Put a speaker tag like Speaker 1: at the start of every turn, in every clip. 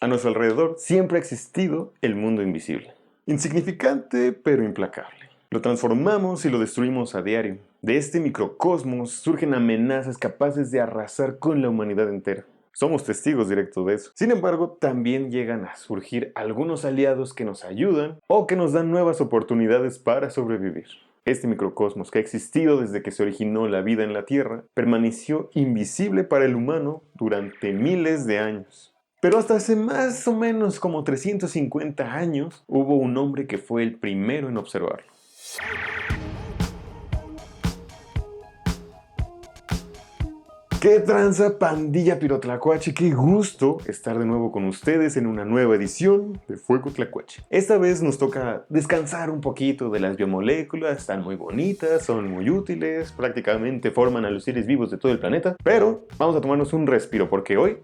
Speaker 1: A nuestro alrededor siempre ha existido el mundo invisible. Insignificante pero implacable. Lo transformamos y lo destruimos a diario. De este microcosmos surgen amenazas capaces de arrasar con la humanidad entera. Somos testigos directos de eso. Sin embargo, también llegan a surgir algunos aliados que nos ayudan o que nos dan nuevas oportunidades para sobrevivir. Este microcosmos, que ha existido desde que se originó la vida en la Tierra, permaneció invisible para el humano durante miles de años. Pero hasta hace más o menos como 350 años, hubo un hombre que fue el primero en observarlo. ¡Qué tranza, pandilla pirotlacuache! ¡Qué gusto estar de nuevo con ustedes en una nueva edición de Fuego Tlacuache! Esta vez nos toca descansar un poquito de las biomoléculas. Están muy bonitas, son muy útiles, prácticamente forman a los seres vivos de todo el planeta. Pero vamos a tomarnos un respiro porque hoy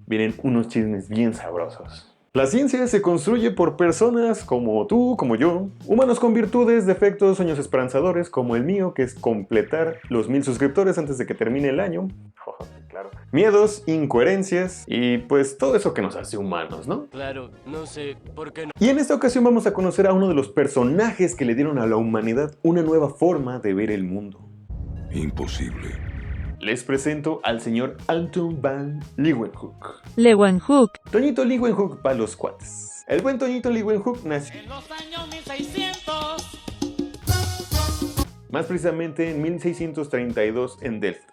Speaker 1: vienen unos chismes bien sabrosos. La ciencia se construye por personas como tú, como yo, humanos con virtudes, defectos, sueños esperanzadores, como el mío, que es completar los 1000 suscriptores antes de que termine el año. Claro. Miedos, incoherencias y pues todo eso que nos hace humanos, ¿no?
Speaker 2: Claro, no sé por qué no.
Speaker 1: Y en esta ocasión vamos a conocer a uno de los personajes que le dieron a la humanidad una nueva forma de ver el mundo.
Speaker 3: Imposible.
Speaker 1: Les presento al señor Anton van Leeuwenhoek.
Speaker 4: Leeuwenhoek.
Speaker 1: Toñito Leeuwenhoek para los cuates. El buen Toñito Leeuwenhoek nació
Speaker 2: En los años 1600.
Speaker 1: más precisamente en 1632 en Delft.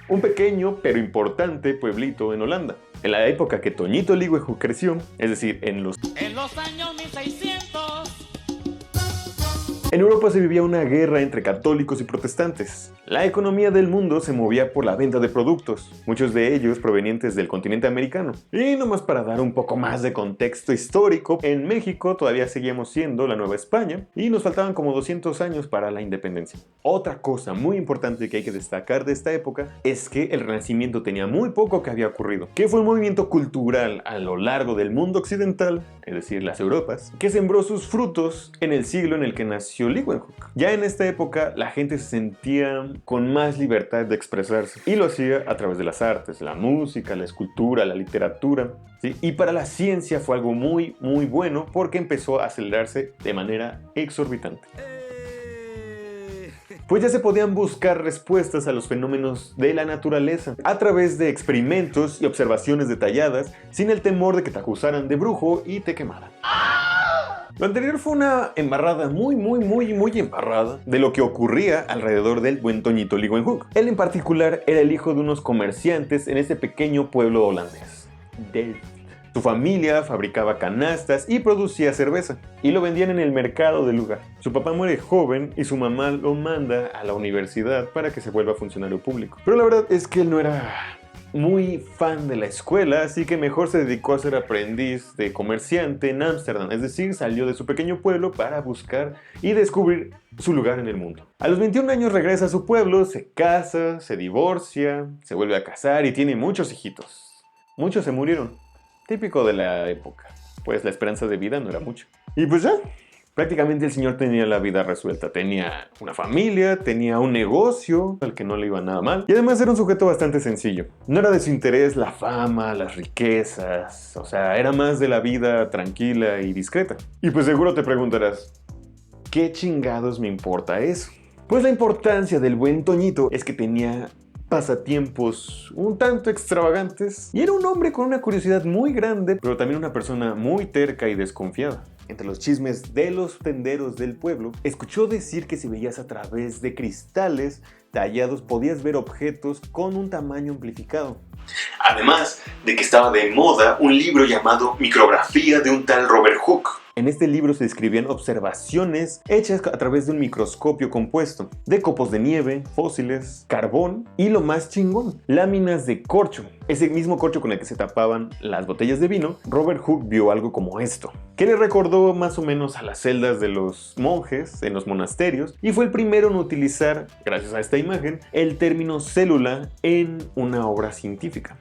Speaker 1: Un pequeño pero importante pueblito en Holanda. En la época que Toñito Leeuwenhoek creció, es decir, en los
Speaker 2: años 1600.
Speaker 1: En Europa se vivía una guerra entre católicos y protestantes. La economía del mundo se movía por la venta de productos, muchos de ellos provenientes del continente americano. Y nomás para dar un poco más de contexto histórico, en México todavía seguíamos siendo la Nueva España y nos faltaban como 200 años para la independencia. Otra cosa muy importante que hay que destacar de esta época es que el Renacimiento tenía muy poco que había ocurrido, que fue un movimiento cultural a lo largo del mundo occidental, es decir, las Europas, que sembró sus frutos en el siglo en el que nació Leeuwenhoek. Ya en esta época la gente se sentía con más libertad de expresarse y lo hacía a través de las artes, la música, la escultura, la literatura, ¿sí? Y para la ciencia fue algo muy bueno porque empezó a acelerarse de manera exorbitante. Pues ya se podían buscar respuestas a los fenómenos de la naturaleza a través de experimentos y observaciones detalladas sin el temor de que te acusaran de brujo y te quemaran. Lo anterior fue una embarrada muy embarrada de lo que ocurría alrededor del buen Toñito Leeuwenhoek. Él en particular era el hijo de unos comerciantes en ese pequeño pueblo holandés, Delft. Su familia fabricaba canastas y producía cerveza, y lo vendían en el mercado del lugar. Su papá muere joven y su mamá lo manda a la universidad para que se vuelva funcionario público. Pero la verdad es que él no era muy fan de la escuela, así que mejor se dedicó a ser aprendiz de comerciante en Ámsterdam, es decir, salió de su pequeño pueblo para buscar y descubrir su lugar en el mundo. A los 21 años regresa a su pueblo, se casa, se divorcia, se vuelve a casar y tiene muchos hijitos. Muchos se murieron, típico de la época, pues la esperanza de vida no era mucho. Y pues ya, prácticamente el señor tenía la vida resuelta, tenía una familia, tenía un negocio al que no le iba nada mal y además era un sujeto bastante sencillo. No era de su interés la fama, las riquezas, o sea, era más de la vida tranquila y discreta. Y pues seguro te preguntarás, ¿qué chingados me importa eso? Pues la importancia del buen Toñito es que tenía pasatiempos un tanto extravagantes y era un hombre con una curiosidad muy grande, pero también una persona muy terca y desconfiada. Entre los chismes de los tenderos del pueblo, escuchó decir que si veías a través de cristales tallados podías ver objetos con un tamaño amplificado. Además de que estaba de moda un libro llamado Micrografía de un tal Robert Hooke. En este libro se describían observaciones hechas a través de un microscopio compuesto de copos de nieve, fósiles, carbón y lo más chingón, láminas de corcho. Ese mismo corcho con el que se tapaban las botellas de vino, Robert Hooke vio algo como esto, que le recordó más o menos a las celdas de los monjes en los monasterios y fue el primero en utilizar, gracias a esta imagen, el término célula en una obra científica.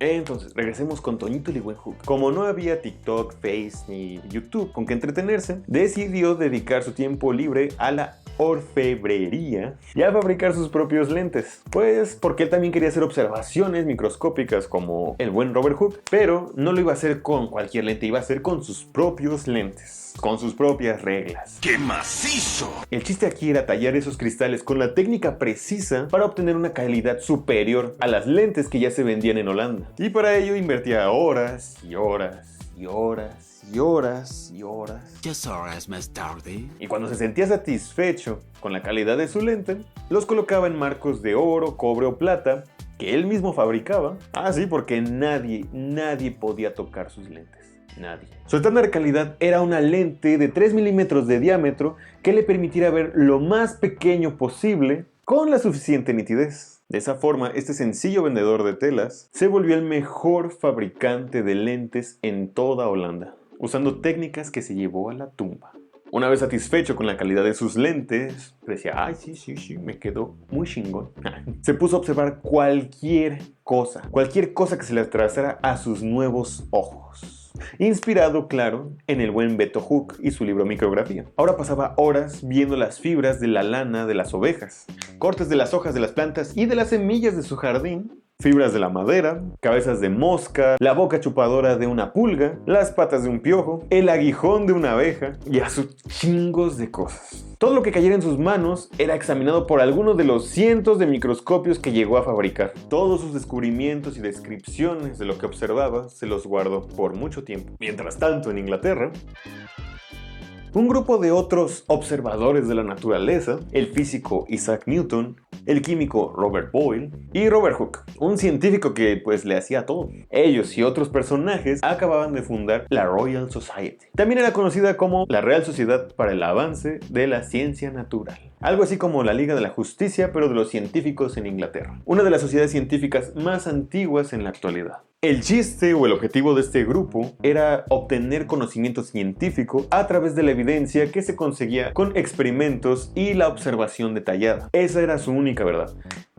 Speaker 1: Entonces, regresemos con Toñito Leeuwenhoek. Como no había TikTok, Face ni YouTube con que entretenerse, decidió dedicar su tiempo libre a la orfebrería y a fabricar sus propios lentes. Pues porque él también quería hacer observaciones microscópicas como el buen Robert Hooke, pero no lo iba a hacer con cualquier lente, iba a hacer con sus propios lentes, con sus propias reglas.
Speaker 3: ¡Qué macizo!
Speaker 1: El chiste aquí era tallar esos cristales con la técnica precisa para obtener una calidad superior a las lentes que ya se vendían en Holanda. Y para ello invertía horas y horas y horas y horas y horas.
Speaker 4: 2 horas más tarde.
Speaker 1: Y cuando se sentía satisfecho con la calidad de su lente, los colocaba en marcos de oro, cobre o plata que él mismo fabricaba. Ah, sí, porque nadie podía tocar sus lentes. Nadie. Su estándar de calidad era una lente de 3 milímetros de diámetro que le permitiera ver lo más pequeño posible con la suficiente nitidez. De esa forma, este sencillo vendedor de telas se volvió el mejor fabricante de lentes en toda Holanda, usando técnicas que se llevó a la tumba. Una vez satisfecho con la calidad de sus lentes, decía, ay, sí, me quedó muy chingón. Se puso a observar cualquier cosa que se le atrasara a sus nuevos ojos. Inspirado, claro, en el buen Beto Hooke y su libro Micrografía. Ahora pasaba horas viendo las fibras de la lana de las ovejas, cortes de las hojas de las plantas y de las semillas de su jardín, fibras de la madera, cabezas de mosca, la boca chupadora de una pulga, las patas de un piojo, el aguijón de una abeja y a sus chingos de cosas. Todo lo que cayera en sus manos era examinado por alguno de los cientos de microscopios que llegó a fabricar. Todos sus descubrimientos y descripciones de lo que observaba se los guardó por mucho tiempo. Mientras tanto, en Inglaterra, un grupo de otros observadores de la naturaleza, el físico Isaac Newton, el químico Robert Boyle y Robert Hooke, un científico que pues le hacía todo. Ellos y otros personajes acababan de fundar la Royal Society. También era conocida como la Real Sociedad para el Avance de la Ciencia Natural. Algo así como la Liga de la Justicia, pero de los científicos en Inglaterra. Una de las sociedades científicas más antiguas en la actualidad. El chiste o el objetivo de este grupo era obtener conocimiento científico a través de la evidencia que se conseguía con experimentos y la observación detallada. Esa era su única verdad.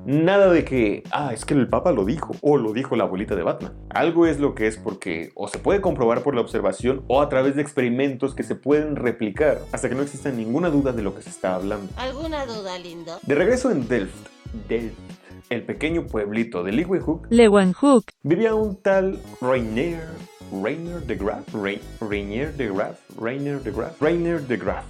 Speaker 1: Nada de que, es que el Papa lo dijo, o lo dijo la abuelita de Batman. Algo es lo que es porque o se puede comprobar por la observación o a través de experimentos que se pueden replicar hasta que no exista ninguna duda de lo que se está hablando.
Speaker 5: ¿Alguna duda, lindo?
Speaker 1: De regreso en Delft, el pequeño pueblito de Leeuwenhoek, vivía un tal Rainier de Graaf,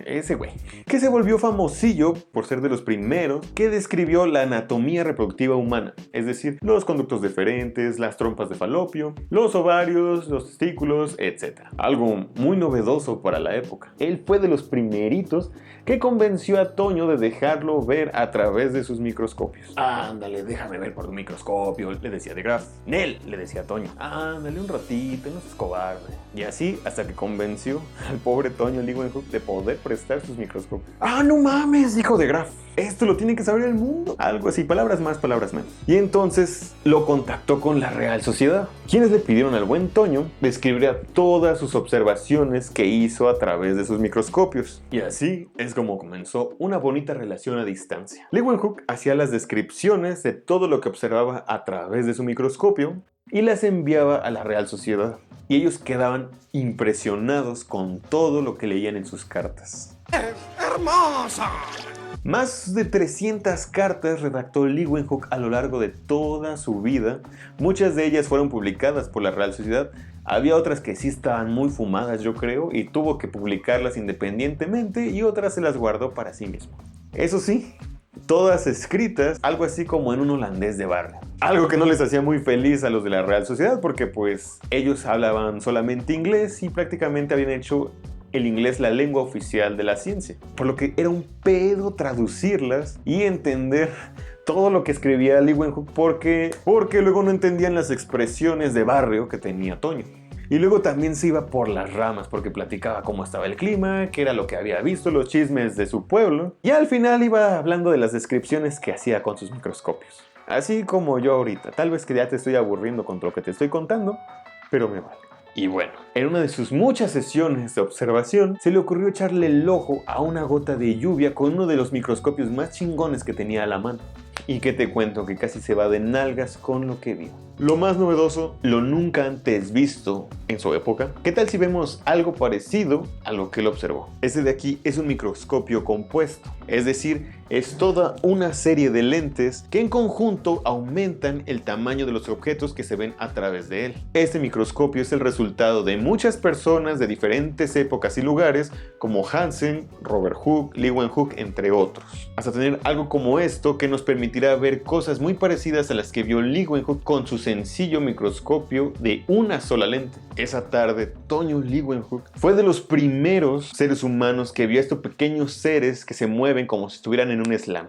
Speaker 1: ese güey, que se volvió famosillo por ser de los primeros que describió la anatomía reproductiva humana, es decir, los conductos deferentes, las trompas de falopio, los ovarios, los testículos, etc. Algo muy novedoso para la época. Él fue de los primeritos que convenció a Toño de dejarlo ver a través de sus microscopios. Ándale, déjame ver por tu microscopio, le decía de Graaf. Nel, le decía a Toño. Ándale un ratito, no seas cobarde. Y así hasta que convenció al pobre Toño Leeuwenhoek de poder prestar sus microscopios. No mames, dijo de Graaf. Esto lo tiene que saber el mundo. Algo así, palabras más, palabras menos. Y entonces lo contactó con la Real Sociedad, quienes le pidieron al buen Toño describir todas sus observaciones que hizo a través de sus microscopios. Y así es como comenzó una bonita relación a distancia. Leeuwenhoek hacía las descripciones de todo lo que observaba a través de su microscopio y las enviaba a la Real Sociedad. Y ellos quedaban impresionados con todo lo que leían en sus cartas.
Speaker 3: ¡Hermosa!
Speaker 1: Más de 300 cartas redactó Leeuwenhoek a lo largo de toda su vida. Muchas de ellas fueron publicadas por la Real Sociedad. Había otras que sí estaban muy fumadas, yo creo, y tuvo que publicarlas independientemente, y otras se las guardó para sí mismo. Eso sí, todas escritas algo así como en un holandés de barrio. Algo que no les hacía muy feliz a los de la Real Sociedad porque pues ellos hablaban solamente inglés y prácticamente habían hecho el inglés la lengua oficial de la ciencia. Por lo que era un pedo traducirlas y entender todo lo que escribía Leeuwenhoek porque luego no entendían las expresiones de barrio que tenía Toño. Y luego también se iba por las ramas porque platicaba cómo estaba el clima, qué era lo que había visto, los chismes de su pueblo. Y al final iba hablando de las descripciones que hacía con sus microscopios. Así como yo ahorita. Tal vez que ya te estoy aburriendo con lo que te estoy contando, pero me vale. Y bueno, en una de sus muchas sesiones de observación, se le ocurrió echarle el ojo a una gota de lluvia con uno de los microscopios más chingones que tenía a la mano. Y que te cuento que casi se va de nalgas con lo que vio. Lo más novedoso, lo nunca antes visto en su época. ¿Qué tal si vemos algo parecido a lo que él observó? Este de aquí es un microscopio compuesto, es decir, es toda una serie de lentes que en conjunto aumentan el tamaño de los objetos que se ven a través de él. Este microscopio es el resultado de muchas personas de diferentes épocas y lugares, como Hansen, Robert Hooke, Leeuwenhoek, entre otros, hasta tener algo como esto que nos permitirá ver cosas muy parecidas a las que vio Leeuwenhoek con su sencillo microscopio de una sola lente. Esa tarde, Toño Leeuwenhoek fue de los primeros seres humanos que vio a estos pequeños seres que se mueven como si estuvieran en un slam.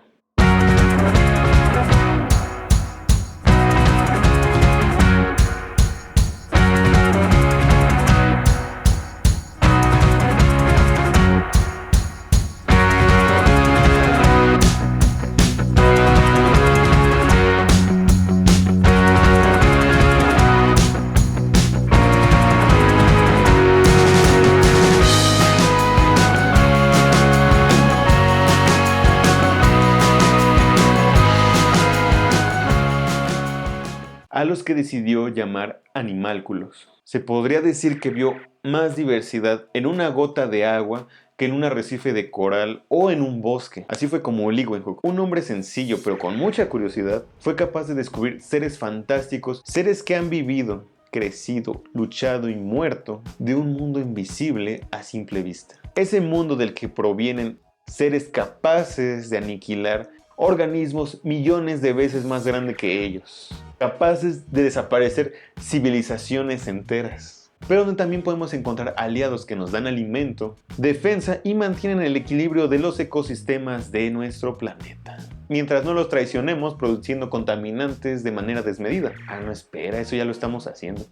Speaker 1: A los que decidió llamar animálculos. Se podría decir que vio más diversidad en una gota de agua que en un arrecife de coral o en un bosque. Así fue como Leeuwenhoek, un hombre sencillo pero con mucha curiosidad, fue capaz de descubrir seres fantásticos, seres que han vivido, crecido, luchado y muerto de un mundo invisible a simple vista. Ese mundo del que provienen seres capaces de aniquilar organismos millones de veces más grandes que ellos, capaces de desaparecer civilizaciones enteras, pero donde también podemos encontrar aliados que nos dan alimento, defensa y mantienen el equilibrio de los ecosistemas de nuestro planeta, mientras no los traicionemos produciendo contaminantes de manera desmedida. Ah, no, espera, eso ya lo estamos haciendo.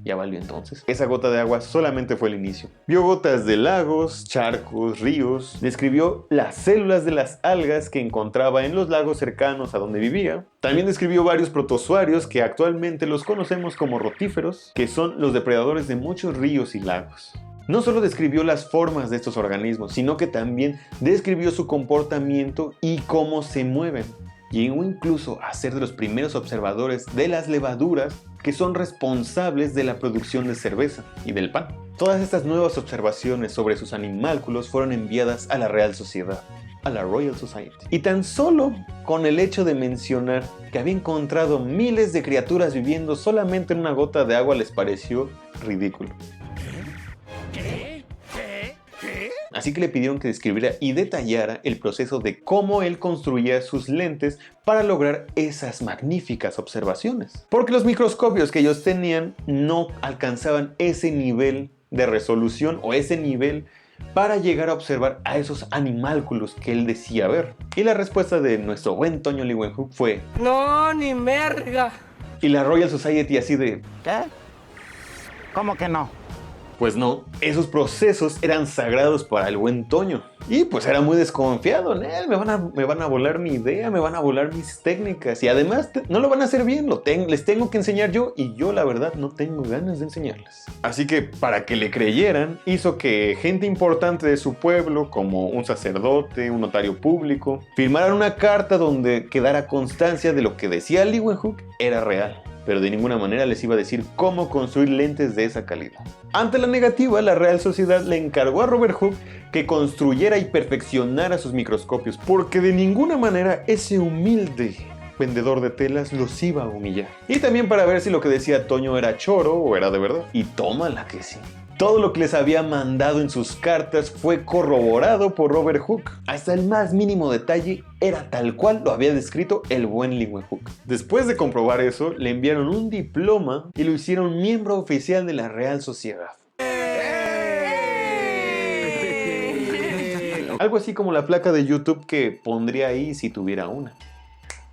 Speaker 1: Ya valió entonces. Esa gota de agua solamente fue el inicio. Vio gotas de lagos, charcos, ríos. Describió las células de las algas que encontraba en los lagos cercanos a donde vivía. También describió varios protozoarios que actualmente los conocemos como rotíferos, que son los depredadores de muchos ríos y lagos. No solo describió las formas de estos organismos, sino que también describió su comportamiento y cómo se mueven. Llegó incluso a ser de los primeros observadores de las levaduras que son responsables de la producción de cerveza y del pan. Todas estas nuevas observaciones sobre sus animálculos fueron enviadas a la Real Sociedad, a la Royal Society. Y tan solo con el hecho de mencionar que había encontrado miles de criaturas viviendo solamente en una gota de agua les pareció ridículo. Así que le pidieron que describiera y detallara el proceso de cómo él construía sus lentes para lograr esas magníficas observaciones. Porque los microscopios que ellos tenían no alcanzaban ese nivel de resolución o ese nivel para llegar a observar a esos animálculos que él decía ver. Y la respuesta de nuestro buen Toño Leeuwenhoek fue:
Speaker 5: no, ni merga.
Speaker 1: Y la Royal Society así de:
Speaker 5: ¿qué? ¿Cómo que no?
Speaker 1: Pues no, esos procesos eran sagrados para el buen Toño. Y pues era muy desconfiado en él. Me van a volar mi idea, me van a volar mis técnicas. Y además no lo van a hacer bien, les tengo que enseñar yo. Y yo la verdad no tengo ganas de enseñarles. Así que para que le creyeran, hizo que gente importante de su pueblo, como un sacerdote, un notario público, firmaran una carta donde quedara constancia de lo que decía Leeuwenhoek era real. Pero de ninguna manera les iba a decir cómo construir lentes de esa calidad. Ante la negativa, la Real Sociedad le encargó a Robert Hooke que construyera y perfeccionara sus microscopios, porque de ninguna manera ese humilde vendedor de telas los iba a humillar. Y también para ver si lo que decía Toño era choro o era de verdad. Y tómala que sí. Todo lo que les había mandado en sus cartas fue corroborado por Robert Hooke. Hasta el más mínimo detalle era tal cual lo había descrito el buen Leeuwenhoek. Después de comprobar eso, le enviaron un diploma y lo hicieron miembro oficial de la Real Sociedad. Algo así como la placa de YouTube que pondría ahí si tuviera una.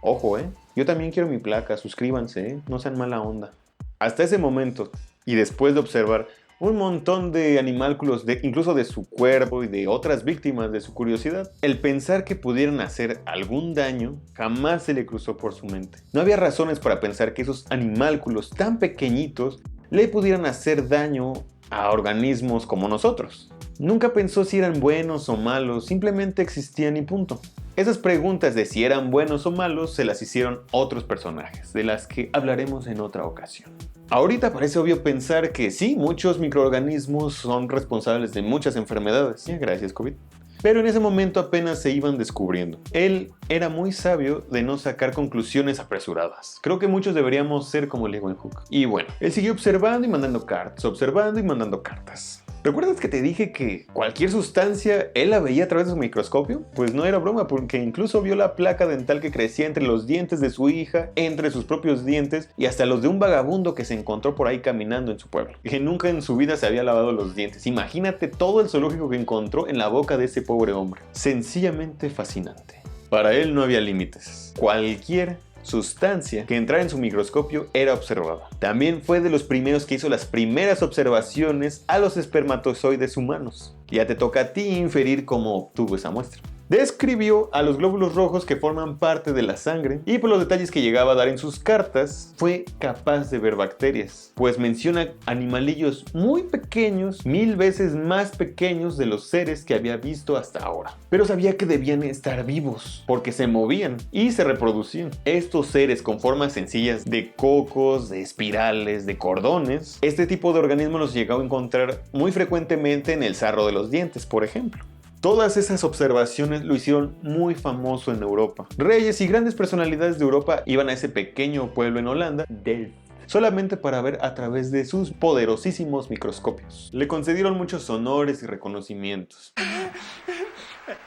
Speaker 1: Ojo, yo también quiero mi placa, suscríbanse, no sean mala onda. Hasta ese momento, y después de observar un montón de animálculos, incluso de su cuerpo y de otras víctimas de su curiosidad, el pensar que pudieran hacer algún daño jamás se le cruzó por su mente. No había razones para pensar que esos animálculos tan pequeñitos le pudieran hacer daño a organismos como nosotros. Nunca pensó si eran buenos o malos, simplemente existían y punto. Esas preguntas de si eran buenos o malos se las hicieron otros personajes, de las que hablaremos en otra ocasión. Ahorita parece obvio pensar que sí, muchos microorganismos son responsables de muchas enfermedades. Gracias, COVID. Pero en ese momento apenas se iban descubriendo. Él era muy sabio de no sacar conclusiones apresuradas. Creo que muchos deberíamos ser como Leeuwenhoek. Y bueno, él siguió observando y mandando cartas, observando y mandando cartas. ¿Recuerdas que te dije que cualquier sustancia él la veía a través de su microscopio? Pues no era broma, porque incluso vio la placa dental que crecía entre los dientes de su hija, entre sus propios dientes y hasta los de un vagabundo que se encontró por ahí caminando en su pueblo, que nunca en su vida se había lavado los dientes. Imagínate todo el zoológico que encontró en la boca de ese pobre hombre. Sencillamente fascinante. Para él no había límites. Cualquier sustancia que entrara en su microscopio era observada. También fue de los primeros que hizo las primeras observaciones a los espermatozoides humanos. Ya te toca a ti inferir cómo obtuvo esa muestra. Describió a los glóbulos rojos que forman parte de la sangre y por los detalles que llegaba a dar en sus cartas fue capaz de ver bacterias, pues menciona animalillos muy pequeños, 1000 veces más pequeños de los seres que había visto hasta ahora. Pero sabía que debían estar vivos porque se movían y se reproducían. Estos seres con formas sencillas de cocos, de espirales, de cordones, este tipo de organismos los llegaba a encontrar muy frecuentemente en el sarro de los dientes, por ejemplo. Todas esas observaciones lo hicieron muy famoso en Europa. Reyes y grandes personalidades de Europa iban a ese pequeño pueblo en Holanda, Delft, solamente para ver a través de sus poderosísimos microscopios. Le concedieron muchos honores y reconocimientos.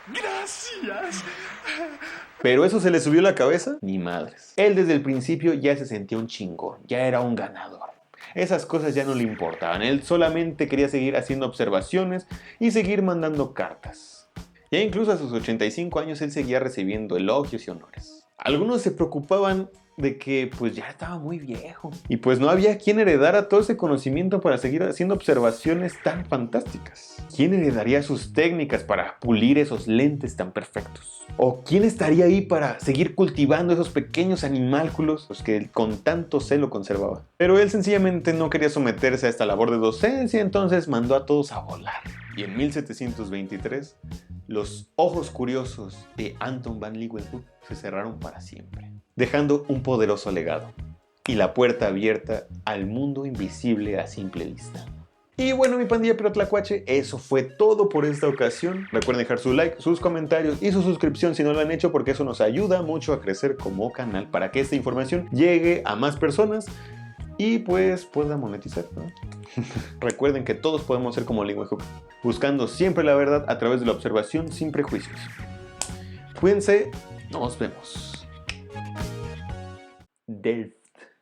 Speaker 3: Gracias.
Speaker 1: ¿Pero eso se le subió a la cabeza? Ni madres. Él desde el principio ya se sentía un chingón, ya era un ganador. Esas cosas ya no le importaban, él solamente quería seguir haciendo observaciones y seguir mandando cartas. Ya incluso a sus 85 años él seguía recibiendo elogios y honores. Algunos se preocupaban de que pues ya estaba muy viejo y pues no había quien heredara todo ese conocimiento para seguir haciendo observaciones tan fantásticas. ¿Quién heredaría sus técnicas para pulir esos lentes tan perfectos? ¿O quién estaría ahí para seguir cultivando esos pequeños animálculos los que él con tanto celo conservaba? Pero él sencillamente no quería someterse a esta labor de docencia, entonces mandó a todos a volar. Y en 1723, los ojos curiosos de Anton van Leeuwenhoek se cerraron para siempre, dejando un poderoso legado y la puerta abierta al mundo invisible a simple vista. Y bueno, mi pandilla pirotlacuache, eso fue todo por esta ocasión. Recuerden dejar su like, sus comentarios y su suscripción si no lo han hecho, porque eso nos ayuda mucho a crecer como canal para que esta información llegue a más personas y pues pueda monetizar, ¿no? Recuerden que todos podemos ser como Leeuwenhoek, buscando siempre la verdad a través de la observación sin prejuicios. Cuídense, nos vemos. Delft.